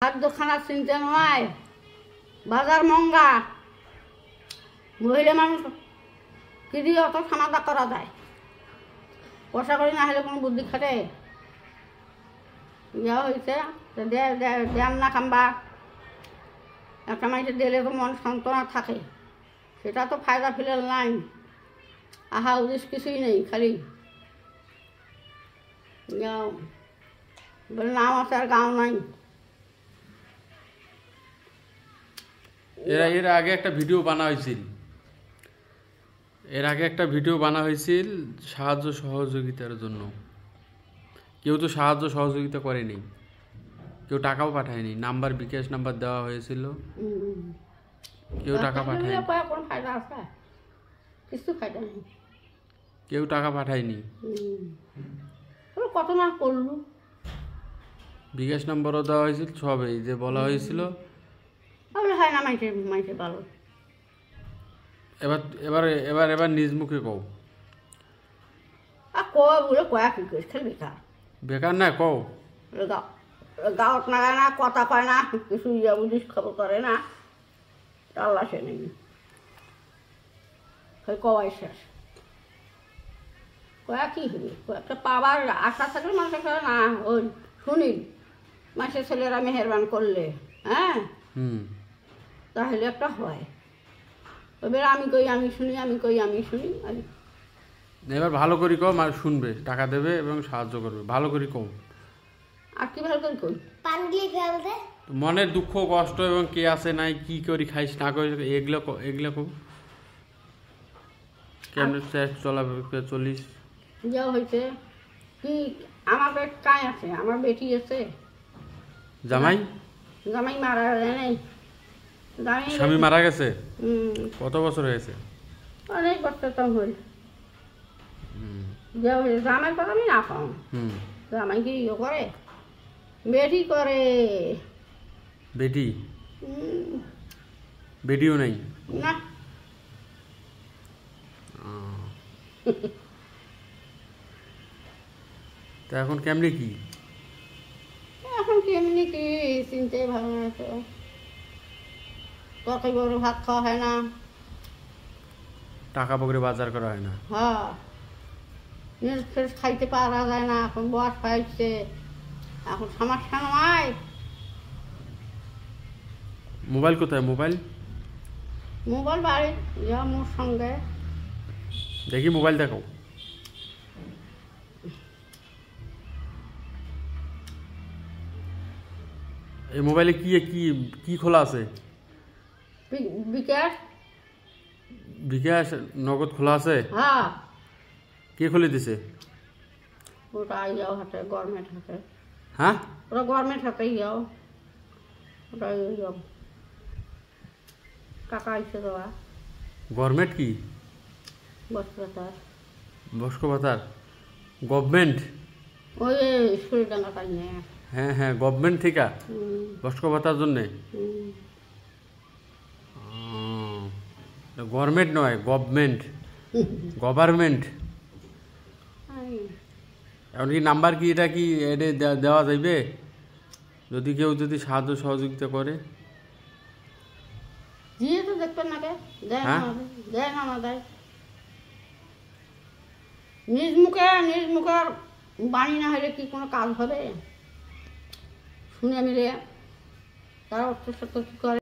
খাদ্যখানা চিনতে নয়, বাজার মঙ্গা, মহিলা মানুষ কি দিয়ে অত খানাদা করা যায়? পয়সা করি না হলে কোনো বুদ্ধি খাটে? ইয়া হয়েছে দেন না খাম্বা, একটা মানুষের দিলে তো মন সান্ত্বনা থাকে, সেটা তো ফায়দা ফিলেল নাই। আহা উদ্দেশ্য কিছুই নেই, খালি বলে নাম আছে আর গাও নাই। এর আগে একটা ভিডিও বানা হয়েছিল সাহায্য সহযোগিতার জন্য। কেউ তো সাহায্য সহযোগিতা করেনি, কেউ টাকাও পাঠায়নি। নাম্বার, বিকাশ নাম্বার দেওয়া হয়েছিল, কেউ টাকা পাঠায়নি। কেউ টাকা পাঠায়নি। কত না করলো, বিকাশ নাম্বারও দেওয়া হয়েছিল, সবই যে বলা হয়েছিল। হয় না মাইসে ভালো। এবার এবার এবার এবার নিজ মুখে কও। বলে কয়া কি করিস, খালি বেকার বেকার না কও। গাঁত নাগায় না, কথা কয় না, কিছু ইয়া বুঝিস খবর করে না, আল্লাহ সে নেই কওয়াই শেষ। কয়া কি হবি, একটা পাবার আশা থাকলে মানুষের করে না। ওই শুনি মাসের ছেলেরা মেহেরবান করলে, হ্যাঁ তাহলে একটা হয়। এবার আমি কই আমি শুনি, আমি কই আমি শুনি। এবার ভালো করি কও, মানে শুনবে, টাকা দেবে এবং সাহায্য করবে। ভালো করি কও। আর কি ভালো করি কই? মনের দুঃখ কষ্ট এবং কে আছে নাই, কি করি খাইস না করি, এগুলো কও। কেমন চলিস? যা হয়েছে কি, আমার কাজ আছে, আমার বেটি আছে। জামাই মারা নেই, স্বামী মারা গেছে। কত বছর হয়েছে? অনেক বছর তো হল। যা হয়েছে জামাই কথা আমি না পাও। জামাই কি ইয়ে করে, বেটি করে। বেটিও নাই না। তা এখন কেমনি কি? এখন কেমনি কি চিনতে ভালো না তো। তরকারি বড় ভাত খাওয়া হয় না, টাকা পকড়ে বাজার করা হয় না। হ্যাঁ, নিউজ ফ্রেশ খাইতে পারা যায় না। এখন বয়স পাইছে, এখন সমস্যা নয়। মোবাইল কোথায়? মোবাইল বাড়ি যা মোর সঙ্গে। দেখি মোবাইল দেখো। এই মোবাইলে কি কি কি খোলা আছে? বিকাশ নগদ খোলা আছে। হ্যাঁ। কে খুলে দিছে? ওটা যাও হাতে, গভর্নমেন্ট হাতে। হ্যাঁ, ওটা গভর্নমেন্ট হাতেই যাও, ওটা যাও টাকা আইসে দেওয়া। গভর্নমেন্ট কি? বস্ক ভাতার গভর্নমেন্ট। ওই শরীরডাঙ্গা পাই না। হ্যাঁ হ্যাঁ, গভর্নমেন্ট থেকে বস্ক ভাতার জন্যে। গভর্নমেন্ট নয়, গভর্নমেন্ট। এখন কি নাম্বার কি, এটা কি দেওয়া যাইবে যদি কেউ সাহায্য সহযোগিতা করে? তো দেখবেন না, দেয় না দেয়। নিজ মুখে বাণী না হলে কি কোনো কাজ হবে? শুনে মিলে তারা অর্থ সত্য কি করে।